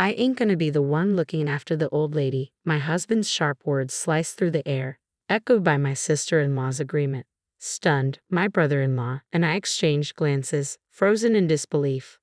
I ain't gonna be the one looking after the old lady. My husband's sharp words sliced through the air, echoed by my sister-in-law's agreement. Stunned, my brother-in-law and I exchanged glances, frozen in disbelief.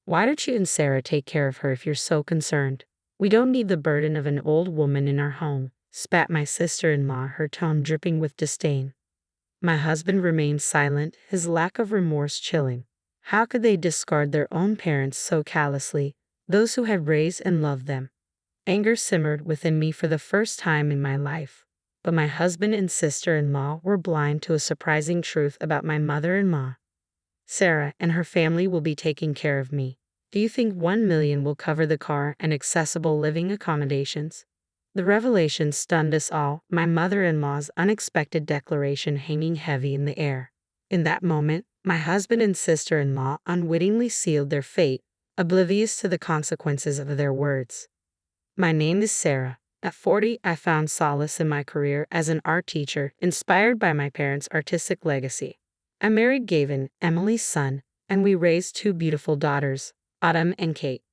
Why don't you and Sarah take care of her if you're so concerned? We don't need the burden of an old woman in our home, spat my sister-in-law, her tone dripping with disdain. My husband remained silent, his lack of remorse chilling. How could they discard their own parents so callously, those who had raised and loved them? Anger simmered within me for the first time in my life. But my husband and sister-in-law were blind to a surprising truth about my mother-in-law. Sarah and her family will be taking care of me. Do you think 1 million will cover the car and accessible living accommodations? The revelation stunned us all, my mother-in-law's unexpected declaration hanging heavy in the air. In that moment, my husband and sister-in-law unwittingly sealed their fate, oblivious to the consequences of their words. My name is Sarah. At 40, I found solace in my career as an art teacher, inspired by my parents' artistic legacy. I married Gavin, Emily's son, and we raised 2 beautiful daughters, Autumn and Kate.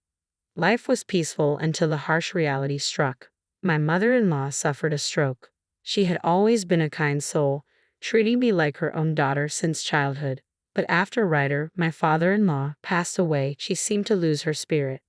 Life was peaceful until the harsh reality struck. My mother-in-law suffered a stroke. She had always been a kind soul, treating me like her own daughter since childhood. But after Ryder, my father-in-law, passed away, she seemed to lose her spirit.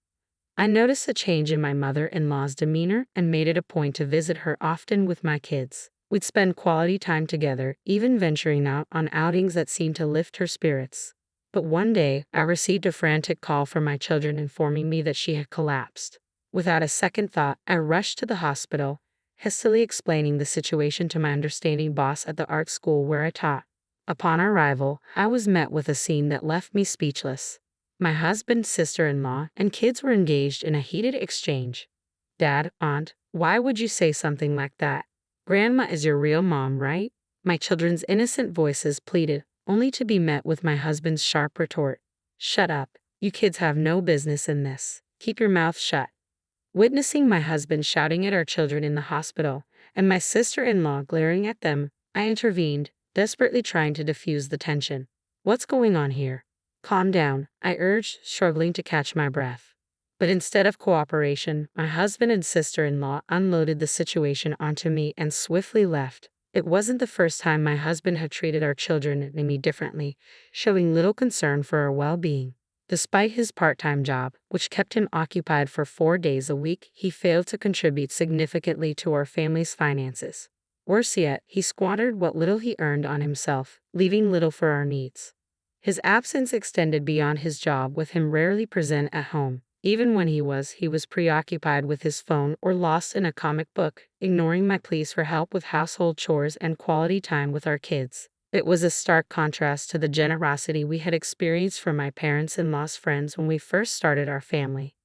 I noticed a change in my mother-in-law's demeanor and made it a point to visit her often with my kids. We'd spend quality time together, even venturing out on outings that seemed to lift her spirits. But one day, I received a frantic call from my children informing me that she had collapsed. Without a second thought, I rushed to the hospital, hastily explaining the situation to my understanding boss at the art school where I taught. Upon arrival, I was met with a scene that left me speechless. My husband, sister-in-law, and kids were engaged in a heated exchange. Dad, Aunt, why would you say something like that? Grandma is your real mom, right? My children's innocent voices pleaded, only to be met with my husband's sharp retort. Shut up. You kids have no business in this. Keep your mouth shut. Witnessing my husband shouting at our children in the hospital, and my sister-in-law glaring at them, I intervened, desperately trying to diffuse the tension. What's going on here? Calm down, I urged, struggling to catch my breath. But instead of cooperation, my husband and sister-in-law unloaded the situation onto me and swiftly left. It wasn't the first time my husband had treated our children and me differently, showing little concern for our well-being. Despite his part-time job, which kept him occupied for 4 days a week, he failed to contribute significantly to our family's finances. Worse yet, he squandered what little he earned on himself, leaving little for our needs. His absence extended beyond his job, with him rarely present at home. Even when he was preoccupied with his phone or lost in a comic book, ignoring my pleas for help with household chores and quality time with our kids. It was a stark contrast to the generosity we had experienced from my parents-in-law's friends when we first started our family.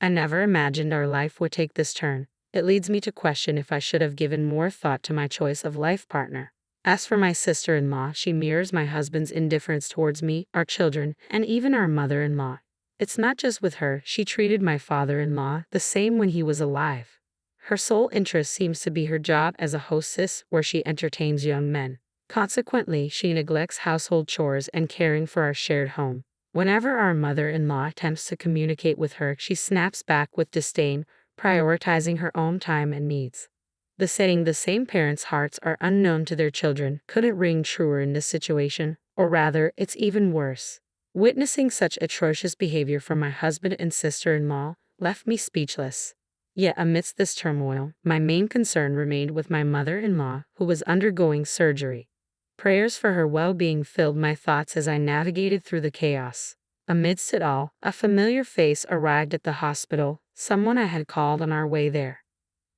I never imagined our life would take this turn. It leads me to question if I should have given more thought to my choice of life partner. As for my sister-in-law, she mirrors my husband's indifference towards me, our children, and even our mother-in-law. It's not just with her, she treated my father-in-law the same when he was alive. Her sole interest seems to be her job as a hostess where she entertains young men. Consequently, she neglects household chores and caring for our shared home. Whenever our mother-in-law attempts to communicate with her, she snaps back with disdain, prioritizing her own time and needs. The saying "the same parents' hearts are unknown to their children" couldn't ring truer in this situation, or rather, it's even worse. Witnessing such atrocious behavior from my husband and sister-in-law left me speechless. Yet amidst this turmoil, my main concern remained with my mother-in-law, who was undergoing surgery. Prayers for her well-being filled my thoughts as I navigated through the chaos. Amidst it all, a familiar face arrived at the hospital, someone I had called on our way there.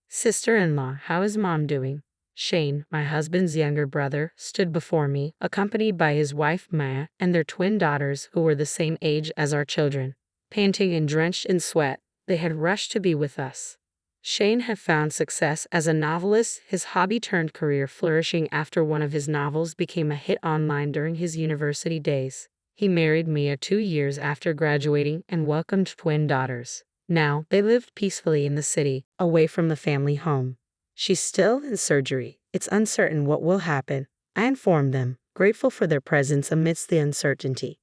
"Sister-in-law, how is Mom doing?" Shane, my husband's younger brother, stood before me, accompanied by his wife Maya and their twin daughters who were the same age as our children. Panting and drenched in sweat, they had rushed to be with us. Shane had found success as a novelist, his hobby-turned-career flourishing after one of his novels became a hit online during his university days. He married Mia 2 years after graduating and welcomed twin daughters. Now, they lived peacefully in the city, away from the family home. "She's still in surgery. It's uncertain what will happen," I informed them, grateful for their presence amidst the uncertainty.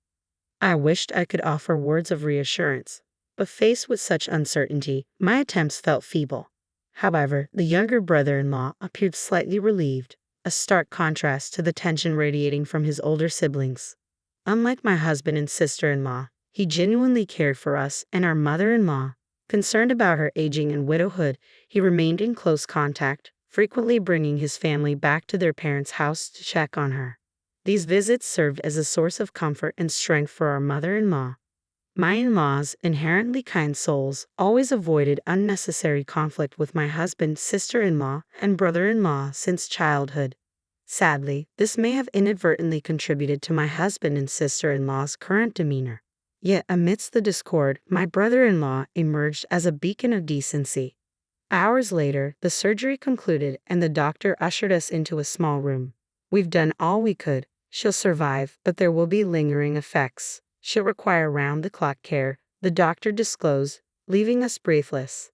I wished I could offer words of reassurance, but faced with such uncertainty, my attempts felt feeble. However, the younger brother-in-law appeared slightly relieved, a stark contrast to the tension radiating from his older siblings. Unlike my husband and sister-in-law, he genuinely cared for us and our mother-in-law. Concerned about her aging and widowhood, he remained in close contact, frequently bringing his family back to their parents' house to check on her. These visits served as a source of comfort and strength for our mother-in-law. My in-laws, inherently kind souls, always avoided unnecessary conflict with my husband, sister-in-law, and brother-in-law since childhood. Sadly, this may have inadvertently contributed to my husband and sister-in-law's current demeanor. Yet amidst the discord, my brother-in-law emerged as a beacon of decency. Hours later, the surgery concluded and the doctor ushered us into a small room. "We've done all we could. She'll survive, but there will be lingering effects. She'll require round-the-clock care," the doctor disclosed, leaving us breathless.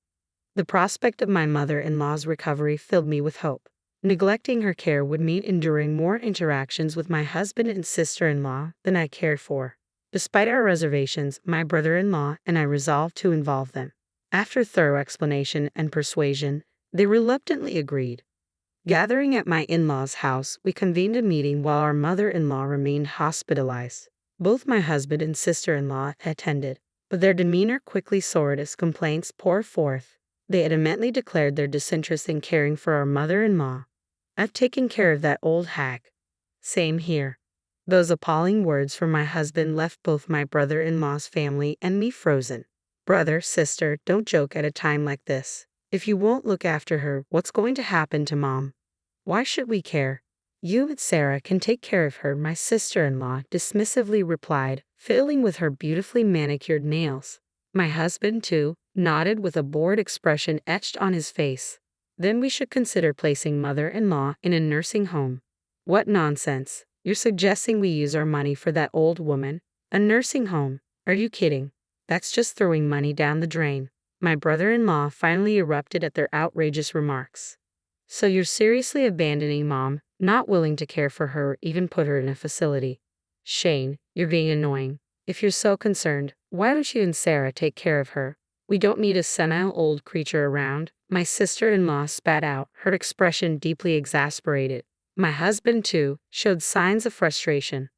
The prospect of my mother-in-law's recovery filled me with hope. Neglecting her care would mean enduring more interactions with my husband and sister-in-law than I cared for. Despite our reservations, my brother-in-law and I resolved to involve them. After thorough explanation and persuasion, they reluctantly agreed. Gathering at my in-laws' house, we convened a meeting while our mother-in-law remained hospitalized. Both my husband and sister-in-law attended, but their demeanor quickly soared as complaints poured forth. They adamantly declared their disinterest in caring for our mother-in-law. "I've taken care of that old hag." "Same here." Those appalling words from my husband left both my brother-in-law's family and me frozen. "Brother, sister, don't joke at a time like this. If you won't look after her, what's going to happen to Mom? Why should we care? You and Sarah can take care of her," my sister-in-law dismissively replied, fiddling with her beautifully manicured nails. My husband, too, nodded with a bored expression etched on his face. "Then we should consider placing mother-in-law in a nursing home." "What nonsense. You're suggesting we use our money for that old woman? A nursing home? Are you kidding? That's just throwing money down the drain." My brother-in-law finally erupted at their outrageous remarks. "So you're seriously abandoning Mom, not willing to care for her or even put her in a facility? Shane, you're being annoying. If you're so concerned, why don't you and Sarah take care of her? We don't need a senile old creature around," my sister-in-law spat out, her expression deeply exasperated. My husband, too, showed signs of frustration.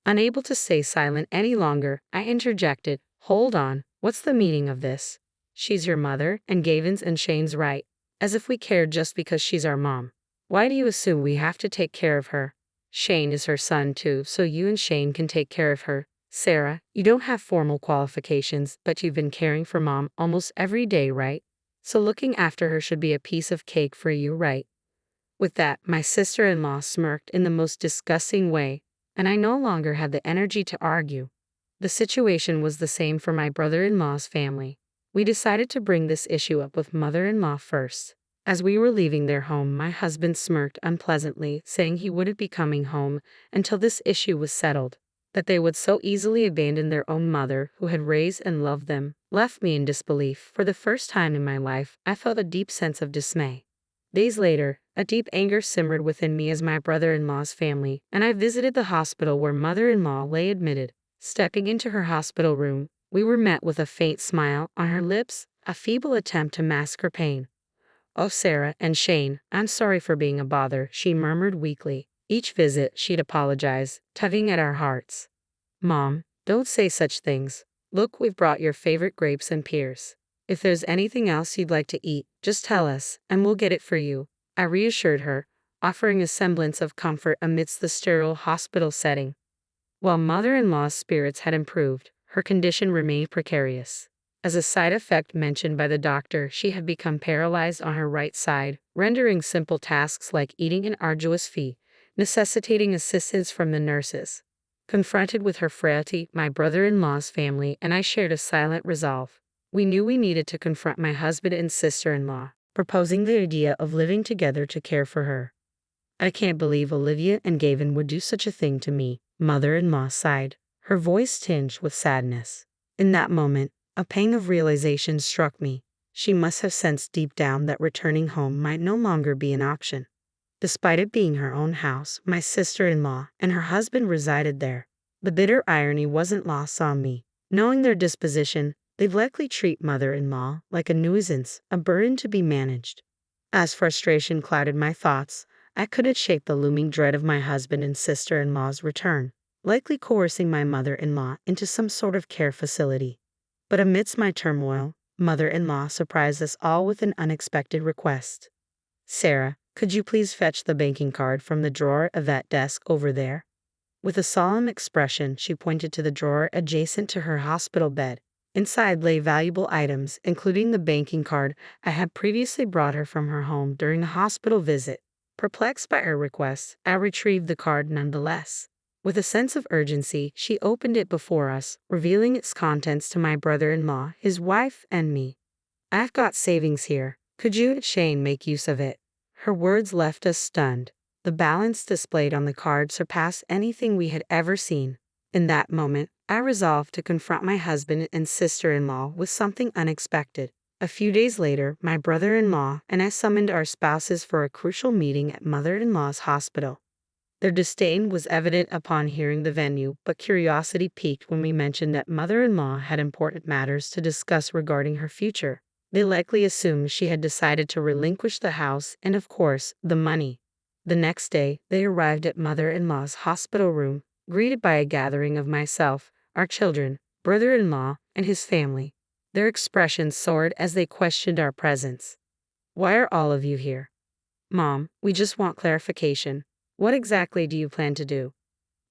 Unable to stay silent any longer, I interjected, "Hold on, what's the meaning of this? She's your mother, and Gavin's and Shane's right. As if we cared just because she's our mom. Why do you assume we have to take care of her? Shane is her son too, so you and Shane can take care of her. Sarah, you don't have formal qualifications, but you've been caring for Mom almost every day, right? So looking after her should be a piece of cake for you, right?" With that, my sister-in-law smirked in the most disgusting way, and I no longer had the energy to argue. The situation was the same for my brother-in-law's family. We decided to bring this issue up with mother-in-law first. As we were leaving their home, my husband smirked unpleasantly, saying he wouldn't be coming home until this issue was settled. That they would so easily abandon their own mother, who had raised and loved them, left me in disbelief. For the first time in my life, I felt a deep sense of dismay. Days later, a deep anger simmered within me as my brother-in-law's family and I visited the hospital where mother-in-law lay admitted. Stepping into her hospital room, we were met with a faint smile on her lips, a feeble attempt to mask her pain. "Oh, Sarah and Shane, I'm sorry for being a bother," she murmured weakly. Each visit, she'd apologize, tugging at our hearts. "Mom, don't say such things. Look, we've brought your favorite grapes and pears. If there's anything else you'd like to eat, just tell us, and we'll get it for you," I reassured her, offering a semblance of comfort amidst the sterile hospital setting. While mother-in-law's spirits had improved, her condition remained precarious. As a side effect mentioned by the doctor, she had become paralyzed on her right side, rendering simple tasks like eating an arduous feat, necessitating assistance from the nurses. Confronted with her frailty, my brother-in-law's family and I shared a silent resolve. We knew we needed to confront my husband and sister-in-law, proposing the idea of living together to care for her. "I can't believe Olivia and Gavin would do such a thing to me," mother-in-law sighed, her voice tinged with sadness. In that moment, a pang of realization struck me. She must have sensed deep down that returning home might no longer be an option. Despite it being her own house, my sister-in-law and her husband resided there. The bitter irony wasn't lost on me. Knowing their disposition, They'd likely treat mother-in-law like a nuisance, a burden to be managed. As frustration clouded my thoughts, I couldn't shake the looming dread of my husband and sister-in-law's return, likely coercing my mother-in-law into some sort of care facility. But amidst my turmoil, mother-in-law surprised us all with an unexpected request. "Sarah, could you please fetch the banking card from the drawer of that desk over there?" With a solemn expression, she pointed to the drawer adjacent to her hospital bed. Inside lay valuable items, including the banking card I had previously brought her from her home during a hospital visit. Perplexed by her request, I retrieved the card nonetheless. With a sense of urgency, she opened it before us, revealing its contents to my brother-in-law, his wife, and me. "I've got savings here. Could you and Shane make use of it?" Her words left us stunned. The balance displayed on the card surpassed anything we had ever seen. In that moment, I resolved to confront my husband and sister-in-law with something unexpected. A few days later, my brother-in-law and I summoned our spouses for a crucial meeting at mother-in-law's hospital. Their disdain was evident upon hearing the venue, but curiosity piqued when we mentioned that mother-in-law had important matters to discuss regarding her future. They likely assumed she had decided to relinquish the house and, of course, the money. The next day, they arrived at mother-in-law's hospital room, greeted by a gathering of myself, our children, brother-in-law, and his family. Their expressions soared as they questioned our presence. "Why are all of you here?" "Mom, we just want clarification. What exactly do you plan to do?"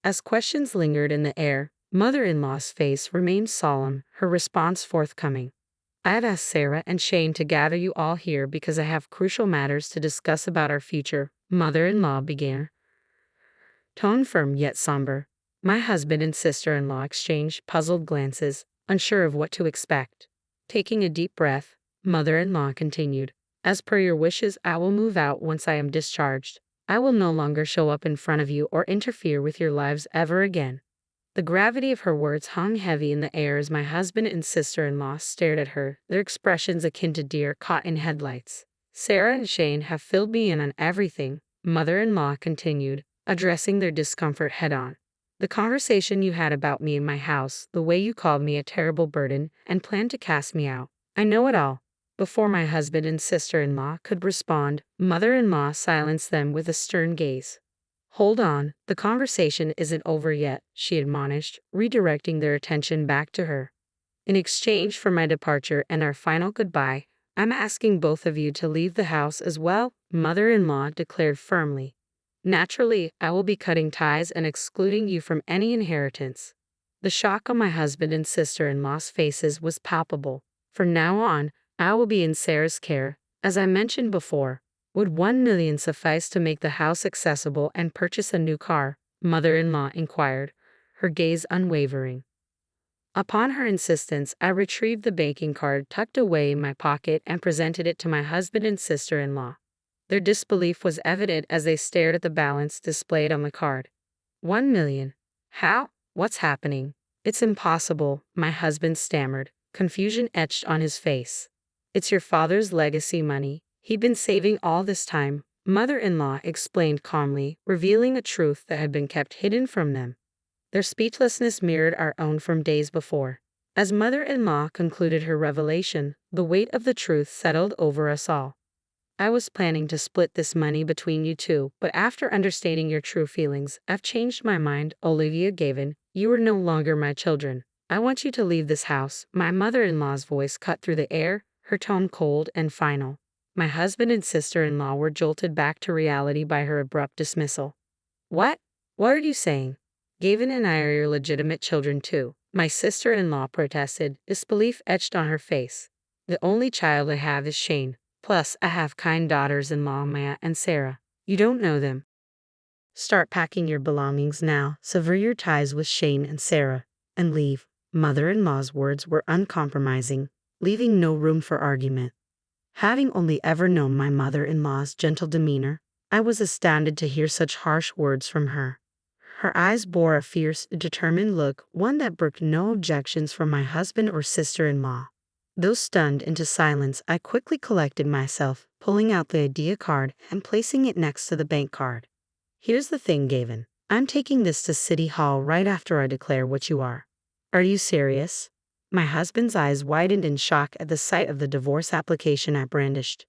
As questions lingered in the air, mother-in-law's face remained solemn, her response forthcoming. "I have asked Sarah and Shane to gather you all here because I have crucial matters to discuss about our future," mother-in-law began, tone firm yet somber. My husband and sister-in-law exchanged puzzled glances, unsure of what to expect. Taking a deep breath, mother-in-law continued, "As per your wishes, I will move out once I am discharged. I will no longer show up in front of you or interfere with your lives ever again." The gravity of her words hung heavy in the air as my husband and sister-in-law stared at her, their expressions akin to deer caught in headlights. "Sarah and Shane have filled me in on everything," mother-in-law continued, addressing their discomfort head-on. "The conversation you had about me in my house, the way you called me a terrible burden and planned to cast me out. I know it all." Before my husband and sister-in-law could respond, mother-in-law silenced them with a stern gaze. "Hold on, the conversation isn't over yet," she admonished, redirecting their attention back to her. "In exchange for my departure and our final goodbye, I'm asking both of you to leave the house as well," mother-in-law declared firmly. "Naturally, I will be cutting ties and excluding you from any inheritance." The shock on my husband and sister-in-law's faces was palpable. "From now on, I will be in Sarah's care, as I mentioned before. Would 1 million suffice to make the house accessible and purchase a new car?" mother-in-law inquired, her gaze unwavering. Upon her insistence, I retrieved the banking card tucked away in my pocket and presented it to my husband and sister-in-law. Their disbelief was evident as they stared at the balance displayed on the card. 1 million. How? What's happening? It's impossible, my husband stammered, confusion etched on his face. It's your father's legacy money. He'd been saving all this time, mother-in-law explained calmly, revealing a truth that had been kept hidden from them. Their speechlessness mirrored our own from days before. As mother-in-law concluded her revelation, the weight of the truth settled over us all. I was planning to split this money between you two, but after understanding your true feelings, I've changed my mind, Olivia Gavin. You are no longer my children. I want you to leave this house. My mother-in-law's voice cut through the air, her tone cold and final. My husband and sister-in-law were jolted back to reality by her abrupt dismissal. What? What are you saying? Gavin and I are your legitimate children too, my sister-in-law protested, disbelief etched on her face. The only child I have is Shane. Plus, I have kind daughters-in-law Maya and Sarah. You don't know them. Start packing your belongings now, sever your ties with Shane and Sarah, and leave. Mother-in-law's words were uncompromising, leaving no room for argument. Having only ever known my mother-in-law's gentle demeanor, I was astounded to hear such harsh words from her. Her eyes bore a fierce, determined look, one that brooked no objections from my husband or sister-in-law. Though stunned into silence, I quickly collected myself, pulling out the idea card and placing it next to the bank card. Here's the thing, Gavin. I'm taking this to City Hall right after I declare what you are. Are you serious? My husband's eyes widened in shock at the sight of the divorce application I brandished.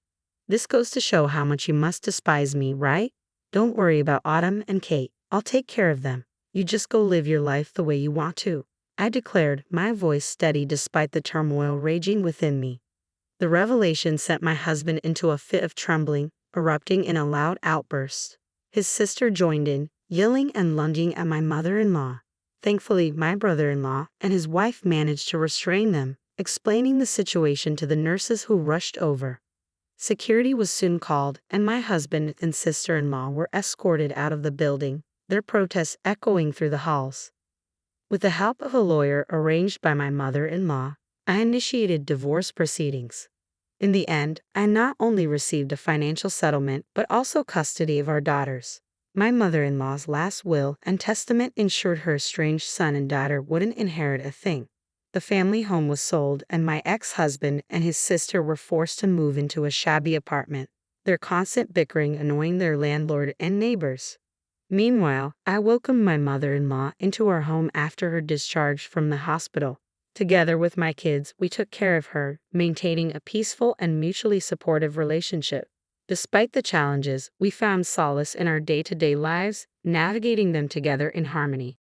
This goes to show how much you must despise me, right? Don't worry about Autumn and Kate. I'll take care of them. You just go live your life the way you want to, I declared, my voice steady despite the turmoil raging within me. The revelation sent my husband into a fit of trembling, erupting in a loud outburst. His sister joined in, yelling and lunging at my mother-in-law. Thankfully, my brother-in-law and his wife managed to restrain them, explaining the situation to the nurses who rushed over. Security was soon called, and my husband and sister-in-law were escorted out of the building, their protests echoing through the halls. With the help of a lawyer arranged by my mother-in-law, I initiated divorce proceedings. In the end, I not only received a financial settlement but also custody of our daughters. My mother-in-law's last will and testament ensured her estranged son and daughter wouldn't inherit a thing. The family home was sold, and my ex-husband and his sister were forced to move into a shabby apartment, their constant bickering annoying their landlord and neighbors. Meanwhile, I welcomed my mother-in-law into our home after her discharge from the hospital. Together with my kids, we took care of her, maintaining a peaceful and mutually supportive relationship. Despite the challenges, we found solace in our day-to-day lives, navigating them together in harmony.